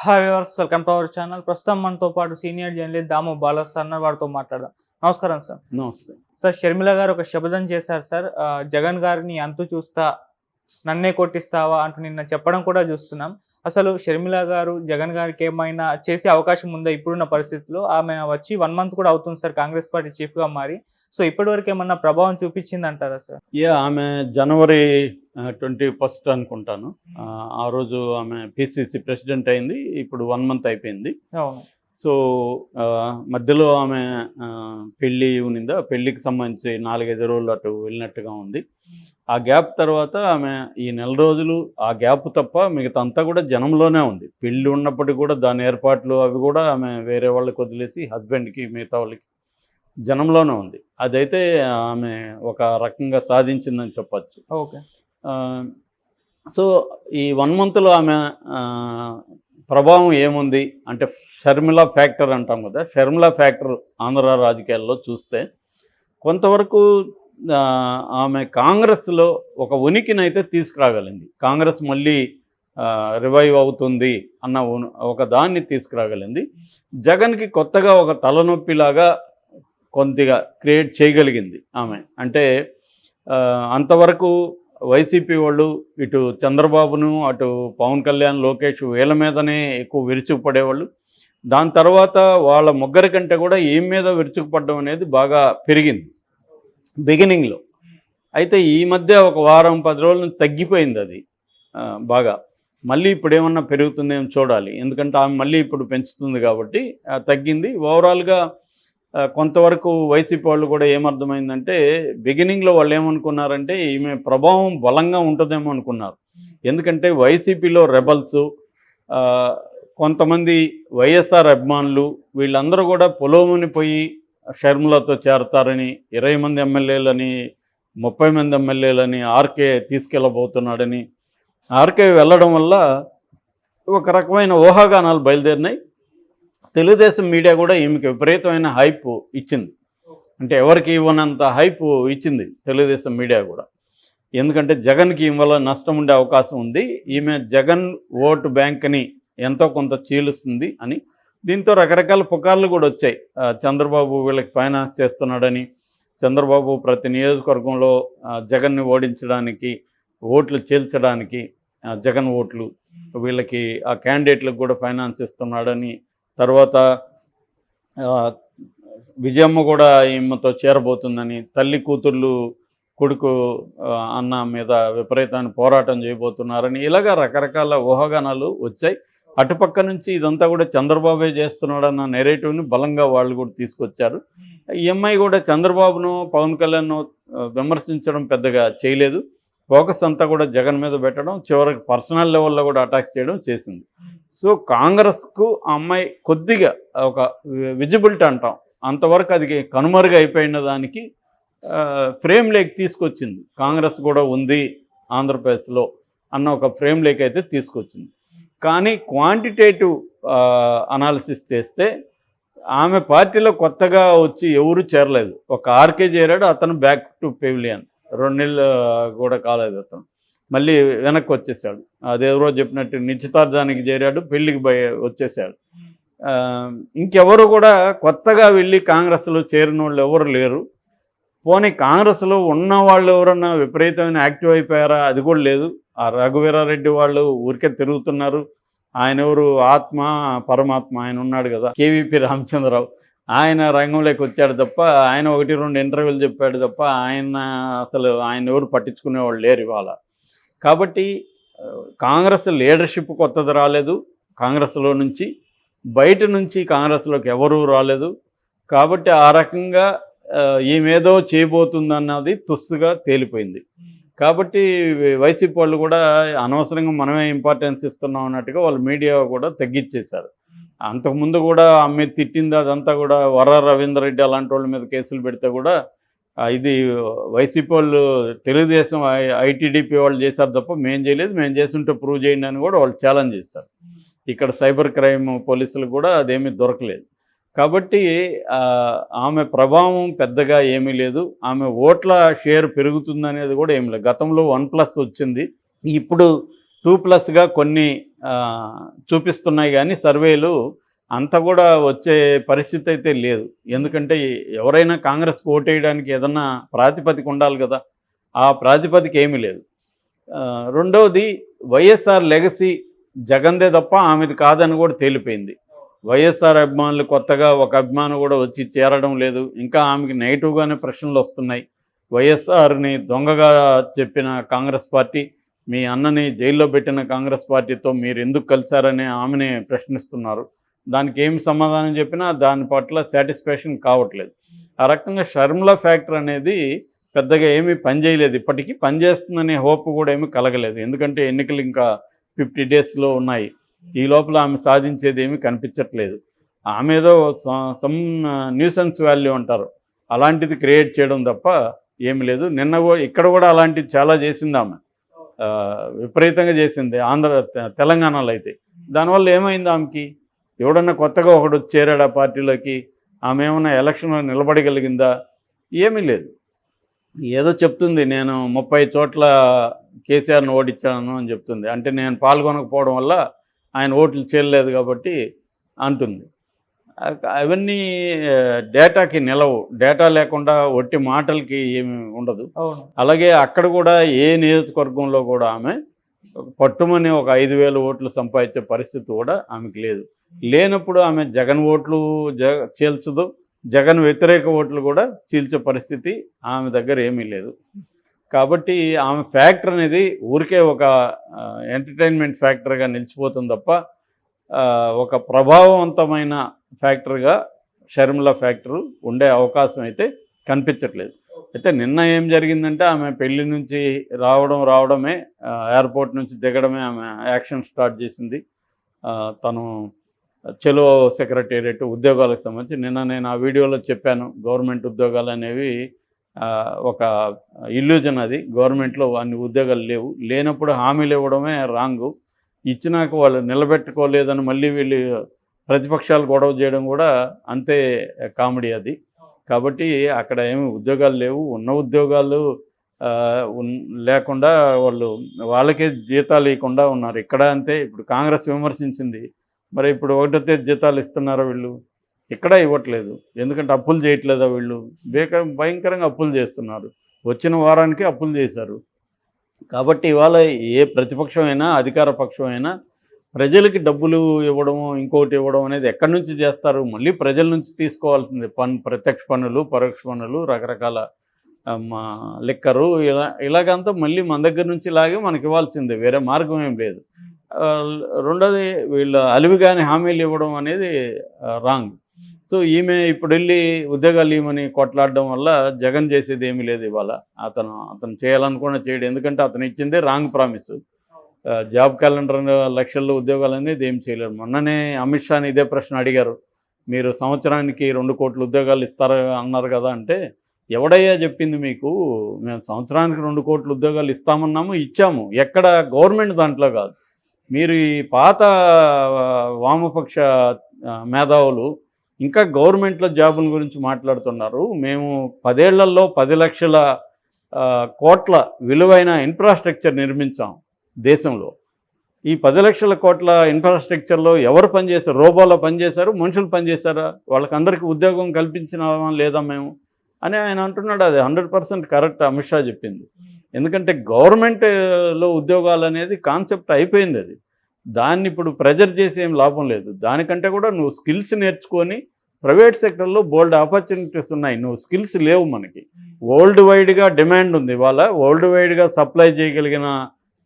Hi viewers, welcome to our channel. ప్రస్తుతం మనతో పాటు సీనియర్ జర్నలిస్ట్ దాము బాలా సార్ వారితో మాట్లాడదాం. నమస్కారం సార్. నమస్తే సార్, షర్మిల గారు ఒక శపథం చేశారు సార్. జగన్ గారిని అంతు చూస్తా, నన్నే కొట్టిస్తావా అంటూ నిన్న చెప్పడం కూడా చూస్తున్నాం. అసలు షర్మిల గారు జగన్ గారికి ఏమైనా చేసే అవకాశం ఉందా ఇప్పుడున్న పరిస్థితుల్లో? ఆమె వచ్చి 1 మంత్ కూడా అవుతుంది సార్ కాంగ్రెస్ పార్టీ చీఫ్గా మారి. సో ఇప్పటివరకు ఏమన్నా ప్రభావం చూపించింది అంటారా సార్? ఆమె జనవరి 21 అనుకుంటాను. ఆ రోజు ఆమె పిసిసి ప్రెసిడెంట్ అయింది. ఇప్పుడు 1 మంత్ అయిపోయింది. అవును. సో మధ్యలో ఆమె పెళ్ళి ఉన్నిందా, పెళ్ళికి సంబంధించి 4-5 రోజులు అటు వెళ్ళినట్టుగా ఉంది. ఆ గ్యాప్ తర్వాత ఆమె ఈ నెల రోజులు ఆ గ్యాప్ తప్ప మిగతా అంతా కూడా జనంలోనే ఉంది. పెళ్ళి ఉన్నప్పటికీ కూడా దాని ఏర్పాట్లు అవి కూడా ఆమె వేరే వాళ్ళకి వదిలేసి హస్బెండ్కి మిగతా వాళ్ళకి జనంలోనే ఉంది. అదైతే ఆమె ఒక రకంగా సాధించిందని చెప్పచ్చు. ఓకే. సో ఈ 1 మంత్లో ఆమె ప్రభావం ఏముంది అంటే షర్మిల ఫ్యాక్టర్ అంటాం కదా. షర్మిల ఫ్యాక్టర్ ఆంధ్ర రాజకీయాల్లో చూస్తే కొంతవరకు ఆమె కాంగ్రెస్లో ఒక ఉనికినైతే తీసుకురాగలిగింది. కాంగ్రెస్ మళ్ళీ రివైవ్ అవుతుంది అన్న ఒక దాన్ని తీసుకురాగలిగింది. జగన్కి కొత్తగా ఒక తలనొప్పిలాగా కొద్దిగా క్రియేట్ చేయగలిగింది ఆమె. అంటే అంతవరకు వైసీపీ వాళ్ళు ఇటు చంద్రబాబును, అటు పవన్ కళ్యాణ్, లోకేష్ వీళ్ళ మీదనే ఎక్కువ విరుచుకుపడేవాళ్ళు. దాని తర్వాత వాళ్ళ ముగ్గురి కంటే కూడా ఏం మీద విరుచుకుపడడం అనేది బాగా పెరిగింది బిగినింగ్లో. అయితే ఈ మధ్య ఒక వారం 10 రోజుల నుంచి తగ్గిపోయింది అది బాగా. మళ్ళీ ఇప్పుడు ఏమన్నా పెరుగుతుందేమో చూడాలి. ఎందుకంటే ఆమె మళ్ళీ ఇప్పుడు పెంచుతుంది కాబట్టి తగ్గింది. ఓవరాల్గా కొంతవరకు వైసీపీ వాళ్ళు కూడా ఏమర్థమైందంటే బిగినింగ్లో వాళ్ళు ఏమనుకున్నారంటే ఈమె ప్రభావం బలంగా ఉంటుందేమో అనుకున్నారు. ఎందుకంటే వైసీపీలో రెబల్స్, కొంతమంది వైఎస్ఆర్ అభిమానులు వీళ్ళందరూ కూడా పొలోముని పోయి షర్మిలతో చేరతారని, 20 మంది ఎమ్మెల్యేలని, 30 మంది ఎమ్మెల్యేలని ఆర్కే తీసుకెళ్ళబోతున్నాడని, ఆర్కే వెళ్ళడం వల్ల ఒక రకమైన ఊహాగానాలు బయలుదేరినాయి. తెలుగుదేశం మీడియా కూడా ఈమెకి విపరీతమైన హైప్ ఇచ్చింది. అంటే ఎవరికి ఇవ్వనంత హైప్ ఇచ్చింది తెలుగుదేశం మీడియా కూడా. ఎందుకంటే జగన్కి ఈమె వల్ల నష్టం ఉండే అవకాశం ఉంది, ఈమె జగన్ ఓటు బ్యాంక్ని ఎంతో కొంత చీలుస్తుంది అని. దీంతో రకరకాల పుకార్లు కూడా వచ్చాయి. చంద్రబాబు వీళ్ళకి ఫైనాన్స్ చేస్తున్నాడని, చంద్రబాబు ప్రతి నియోజకవర్గంలో జగన్ని ఓడించడానికి, ఓట్లు చీల్చడానికి, జగన్ ఓట్లు వీళ్ళకి ఆ క్యాండిడేట్లకు కూడా ఫైనాన్స్ ఇస్తున్నాడని, తర్వాత విజయమ్మ కూడా ఈమెతో చేరబోతుందని, తల్లి కూతుర్లు కొడుకు అన్న మీద విపరీతమైన పోరాటం చేయబోతున్నారని, ఇలాగా రకరకాల ఊహాగానాలు వచ్చాయి. అటుపక్క నుంచి ఇదంతా కూడా చంద్రబాబే చేస్తున్నాడన్న నెరేటివ్ని బలంగా వాళ్ళు కూడా తీసుకొచ్చారు. ఈ అమ్మాయి కూడా చంద్రబాబును, పవన్ కళ్యాణ్ను విమర్శించడం పెద్దగా చేయలేదు. ఫోకస్ అంతా కూడా జగన్ మీద పెట్టడం, చివరికి పర్సనల్ లెవెల్లో కూడా అటాక్ చేయడం చేసింది. సో కాంగ్రెస్కు ఆ అమ్మాయి కొద్దిగా ఒక విజిబిలిటీ అంటాం, అంతవరకు అది కనుమరుగు అయిపోయిన దానికి ఫ్రేమ్ లేక్ తీసుకొచ్చింది. కాంగ్రెస్ కూడా ఉంది ఆంధ్రప్రదేశ్లో అన్న ఒక ఫ్రేమ్ లేక్ అయితే తీసుకొచ్చింది. కానీ క్వాంటిటేటివ్ అనాలిసిస్ చేస్తే ఆమె పార్టీలో కొత్తగా వచ్చి ఎవరు చేరలేదు. ఒక ఆర్కే చేరాడు, అతను బ్యాక్ టు పెవిలియన్. 2 నెలలు కూడా కాలేదు, అతను మళ్ళీ వెనక్కి వచ్చేసాడు. అదేవరో చెప్పినట్టు నిశ్చితార్థానికి చేరాడు, పెళ్ళికి వచ్చేసాడు. ఇంకెవరు కూడా కొత్తగా వెళ్ళి కాంగ్రెస్లో చేరిన వాళ్ళు ఎవరు లేరు. పోనీ కాంగ్రెస్లో ఉన్న వాళ్ళు ఎవరన్నా విపరీతమైన యాక్టివ్ అయిపోయారా? అది కూడా లేదు. ఆ రఘువీరారెడ్డి వాళ్ళు ఊరికే తిరుగుతున్నారు. ఆయన ఎవరు, ఆత్మ పరమాత్మ ఆయన ఉన్నాడు కదా, కేవీపీ రామచంద్రరావు, ఆయన రంగంలోకి వచ్చాడు తప్ప, ఆయన 1-2 ఇంటర్వ్యూలు చెప్పాడు తప్ప ఆయన ఎవరు పట్టించుకునేవాళ్ళు లేరు ఇవాళ. కాబట్టి కాంగ్రెస్ లీడర్షిప్ కొత్తది రాలేదు, కాంగ్రెస్లో నుంచి బయట నుంచి కాంగ్రెస్లోకి ఎవరూ రాలేదు. కాబట్టి ఆ రకంగా ఈమెదో చేయబోతుందన్నది తుస్సుగా తేలిపోయింది. కాబట్టి వైసీపీ వాళ్ళు కూడా అనవసరంగా మనమే ఇంపార్టెన్స్ ఇస్తున్నాం అన్నట్టుగా వాళ్ళు మీడియా కూడా తగ్గించేశారు. అంతకుముందు కూడా అమ్మే తిట్టింది అదంతా కూడా వర రవీందర్ రెడ్డి అలాంటి వాళ్ళ మీద కేసులు పెడితే కూడా ఇది వైసీపీ వాళ్ళు, తెలుగుదేశం ఐటీడీపీ వాళ్ళు చేశారు తప్ప మేము చేయలేదు, మేము చేస్తుంటే ప్రూవ్ చేయండి అని కూడా వాళ్ళు ఛాలెంజ్ చేశారు. ఇక్కడ సైబర్ క్రైమ్ పోలీసులకు కూడా అదేమీ దొరకలేదు. కాబట్టి ఆమె ప్రభావం పెద్దగా ఏమీ లేదు. ఆమె ఓట్ల షేర్ పెరుగుతుందనేది కూడా ఏమి లేదు. గతంలో 1+ వచ్చింది, ఇప్పుడు 2+గా కొన్ని చూపిస్తున్నాయి, కానీ సర్వేలు అంత కూడా వచ్చే పరిస్థితి అయితే లేదు. ఎందుకంటే ఎవరైనా కాంగ్రెస్కి ఓటేయడానికి ఏదన్నా ప్రాతిపదిక ఉండాలి కదా, ఆ ప్రాతిపదిక ఏమీ లేదు. రెండవది, వైఎస్ఆర్ లెగసీ జగన్దే తప్ప ఆమెది కాదని కూడా తేలిపోయింది. వైఎస్ఆర్ అభిమానులు కొత్తగా ఒక అభిమాని కూడా వచ్చి చేరడం లేదు. ఇంకా ఆమెకి నెగిటివ్గానే ప్రశ్నలు వస్తున్నాయి. వైఎస్ఆర్ని దొంగగా చెప్పిన కాంగ్రెస్ పార్టీ, మీ అన్నని జైల్లో పెట్టిన కాంగ్రెస్ పార్టీతో మీరు ఎందుకు కలిశారని ఆమెని ప్రశ్నిస్తున్నారు. దానికి ఏమి సమాధానం చెప్పినా దాని పట్ల సాటిస్ఫాక్షన్ కావట్లేదు. ఆ రకంగా షర్మిల ఫ్యాక్టర్ అనేది పెద్దగా ఏమీ పనిచేయలేదు. ఇప్పటికీ పనిచేస్తుందనే హోప్ కూడా ఏమీ కలగలేదు. ఎందుకంటే ఎన్నికలు ఇంకా 50 డేస్లో ఉన్నాయి. ఈ లోపల ఆమె సాధించేది ఏమీ కనిపించట్లేదు. ఆమె ఏదో సమ్ న్యూసెన్స్ వాల్యూ అంటారు, అలాంటిది క్రియేట్ చేయడం తప్ప ఏమి లేదు. నిన్న ఇక్కడ కూడా అలాంటిది చాలా చేసింది ఆమె, విపరీతంగా చేసింది తెలంగాణలో అయితే. దానివల్ల ఏమైంది, ఆమెకి ఎవడన్నా కొత్తగా ఒకడు చేరాడు ఆ పార్టీలోకి, ఆమె ఏమన్నా ఎలక్షన్లో నిలబడగలిగిందా? ఏమీ లేదు. ఏదో చెప్తుంది, నేను 30 చోట్ల కేసీఆర్ని ఓడించాను అని చెప్తుంది. అంటే నేను పాల్గొనకపోవడం వల్ల ఆయన ఓట్లు చేయలేదు కాబట్టి అంటుంది. అవన్నీ డేటాకి నిలవు. డేటా లేకుండా ఒట్టి మాటలకి ఏమి ఉండదు. అలాగే అక్కడ కూడా ఏ నియోజకవర్గంలో కూడా ఆమె పట్టుమని ఒక 5,000 ఓట్లు సంపాదించే పరిస్థితి కూడా ఆమెకు లేదు. లేనప్పుడు ఆమె జగన్ ఓట్లు చీల్చదు, జగన్ వ్యతిరేక ఓట్లు కూడా చీల్చే పరిస్థితి ఆమె దగ్గర ఏమీ లేదు. కాబట్టి ఆమె ఫ్యాక్టర్ అనేది ఊరికే ఒక ఎంటర్టైన్మెంట్ ఫ్యాక్టర్గా నిలిచిపోతుంది తప్ప ఒక ప్రభావవంతమైన ఫ్యాక్టర్గా షర్మిల ఫ్యాక్టరు ఉండే అవకాశం అయితే కనిపించట్లేదు. అయితే నిన్న ఏం జరిగిందంటే, ఆమె పెళ్లి నుంచి రావడమే, ఎయిర్పోర్ట్ నుంచి దిగడమే ఆమె యాక్షన్ స్టార్ట్ చేసింది. తను చెలో సెక్రటేరియట్ ఉద్యోగాలకు సంబంధించి నిన్న నేను ఆ వీడియోలో చెప్పాను, గవర్నమెంట్ ఉద్యోగాలు అనేవి ఒక ఇల్యూజన్. అది గవర్నమెంట్లో అన్ని ఉద్యోగాలు లేవు. లేనప్పుడు హామీలు ఇవ్వడమే రాంగు. ఇచ్చినాక వాళ్ళు నిలబెట్టుకోలేదని మళ్ళీ వీళ్ళు ప్రతిపక్షాలు గొడవ చేయడం కూడా అంతే కామెడీ అది. కాబట్టి అక్కడ ఏమి ఉద్యోగాలు లేవు. ఉన్న ఉద్యోగాలు లేకుండా వాళ్ళకే జీతాలు ఇవ్వకుండా ఉన్నారు. ఇక్కడ అంతే. ఇప్పుడు కాంగ్రెస్ విమర్శించింది, మరి ఇప్పుడు 1వ తేదీ జీతాలు ఇస్తున్నారా వీళ్ళు? ఇక్కడ ఇవ్వట్లేదు. ఎందుకంటే అప్పులు చేయట్లేదా వీళ్ళు? భయంకరంగా అప్పులు చేస్తున్నారు. వచ్చిన వారానికి అప్పులు చేశారు. కాబట్టి ఇవాళ ఏ ప్రతిపక్షమైనా అధికార పక్షమైనా ప్రజలకి డబ్బులు ఇవ్వడము, ఇంకోటి ఇవ్వడం అనేది ఎక్కడి నుంచి చేస్తారు? మళ్ళీ ప్రజల నుంచి తీసుకోవాల్సిందే. ప్రత్యక్ష పన్నులు, పరోక్ష పన్నులు, రకరకాల లిక్కరు, ఇలాగంతా మళ్ళీ మన దగ్గర నుంచి ఇలాగే మనకి ఇవ్వాల్సిందే. వేరే మార్గం ఏం లేదు. రెండోది, వీళ్ళు అలివిగాని హామీలు ఇవ్వడం అనేది రాంగ్. సో ఈమె ఇప్పుడు వెళ్ళి ఉద్యోగాలు ఇవ్వమని కొట్లాడడం వల్ల జగన్ చేసేది ఏమీ లేదు. ఇవాళ అతను చేయాలనుకున్న చేయడు. ఎందుకంటే అతను ఇచ్చిందే రాంగ్ ప్రామిస్. జాబ్ క్యాలెండర్ లక్షల్లో ఉద్యోగాలు అనేది ఏం చేయలేరు. మొన్ననే అమిత్ షాని ఇదే ప్రశ్న అడిగారు, మీరు సంవత్సరానికి 2 కోట్ల ఉద్యోగాలు ఇస్తారు అన్నారు కదా అంటే, ఎవడయ్యా చెప్పింది మీకు? మేము సంవత్సరానికి 2 కోట్ల ఉద్యోగాలు ఇస్తామన్నాము, ఇచ్చాము. ఎక్కడ? గవర్నమెంట్ దాంట్లో కాదు. మీరు ఈ పాత వామపక్ష మేధావులు ఇంకా గవర్నమెంట్లో జాబుల గురించి మాట్లాడుతున్నారు. మేము 10 ఏళ్లలో 10 లక్షల కోట్ల విలువైన ఇన్ఫ్రాస్ట్రక్చర్ నిర్మించాం దేశంలో. ఈ 10 లక్షల కోట్ల ఇన్ఫ్రాస్ట్రక్చర్లో ఎవరు పనిచేశారు? రోబోలో పనిచేశారు, మనుషులు పనిచేశారా? వాళ్ళకందరికీ ఉద్యోగం కల్పించినామా లేదా మేము అని ఆయన అంటున్నాడు. అది 100% కరెక్ట్ అమిత్ షా చెప్పింది. ఎందుకంటే గవర్నమెంట్లో ఉద్యోగాలు అనేది కాన్సెప్ట్ అయిపోయింది. అది దాన్ని ఇప్పుడు ప్రెజర్ చేసి ఏం లాభం లేదు. దానికంటే కూడా నువ్వు స్కిల్స్ నేర్చుకొని ప్రైవేట్ సెక్టర్లో బోల్డ్ ఆపర్చునిటీస్ ఉన్నాయి. నువ్వు స్కిల్స్ లేవు. మనకి వరల్డ్ వైడ్గా డిమాండ్ ఉంది. ఇవాళ వరల్డ్ వైడ్గా సప్లై చేయగలిగిన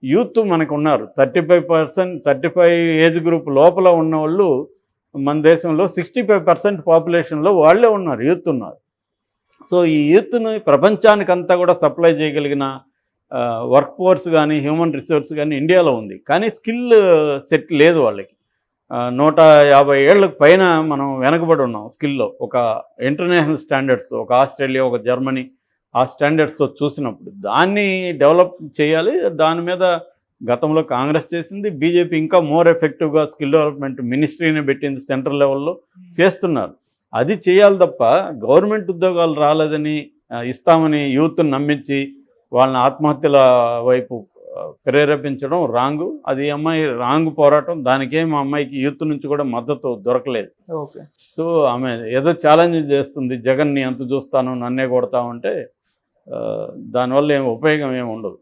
యూత్ మనకు ఉన్నారు. 35 ఏజ్ గ్రూప్ లోపల ఉన్న వాళ్ళు మన దేశంలో 65% పాపులేషన్లో వాళ్ళే ఉన్నారు, యూత్ ఉన్నారు. సో ఈ యూత్ను ప్రపంచానికంతా కూడా సప్లై చేయగలిగిన వర్క్ ఫోర్స్ కానీ హ్యూమన్ రిసోర్స్ కానీ ఇండియాలో ఉంది. కానీ స్కిల్ సెట్ లేదు వాళ్ళకి. 150 ఏళ్ళకు పైన మనం వెనకబడి ఉన్నాం స్కిల్లో. ఒక ఇంటర్నేషనల్ స్టాండర్డ్స్, ఒక ఆస్ట్రేలియా, ఒక జర్మనీ, ఆ స్టాండర్డ్స్తో చూసినప్పుడు దాన్ని డెవలప్ చేయాలి. దాని మీద గతంలో కాంగ్రెస్ చేసింది. బీజేపీ ఇంకా మోర్ ఎఫెక్టివ్గా స్కిల్ డెవలప్మెంట్ మినిస్ట్రీని పెట్టింది, సెంట్రల్ లెవెల్లో చేస్తున్నారు. అది చేయాలి తప్ప గవర్నమెంట్ ఉద్యోగాలు రాలేదని ఇస్తామని యూత్ని నమ్మించి వాళ్ళని ఆత్మహత్యల వైపు ప్రేరేపించడం రాంగు. అది ఈ అమ్మాయి రాంగ్ పోరాటం. దానికేం ఆ అమ్మాయికి యూత్ నుంచి కూడా మద్దతు దొరకలేదు. ఓకే. సో ఆమె ఏదో ఛాలెంజ్ చేస్తుంది, జగన్ని ఎంత చూస్తాను నన్నే కొడతామంటే దానివల్ల ఏం ఉపయోగం ఏమి ఉండదు.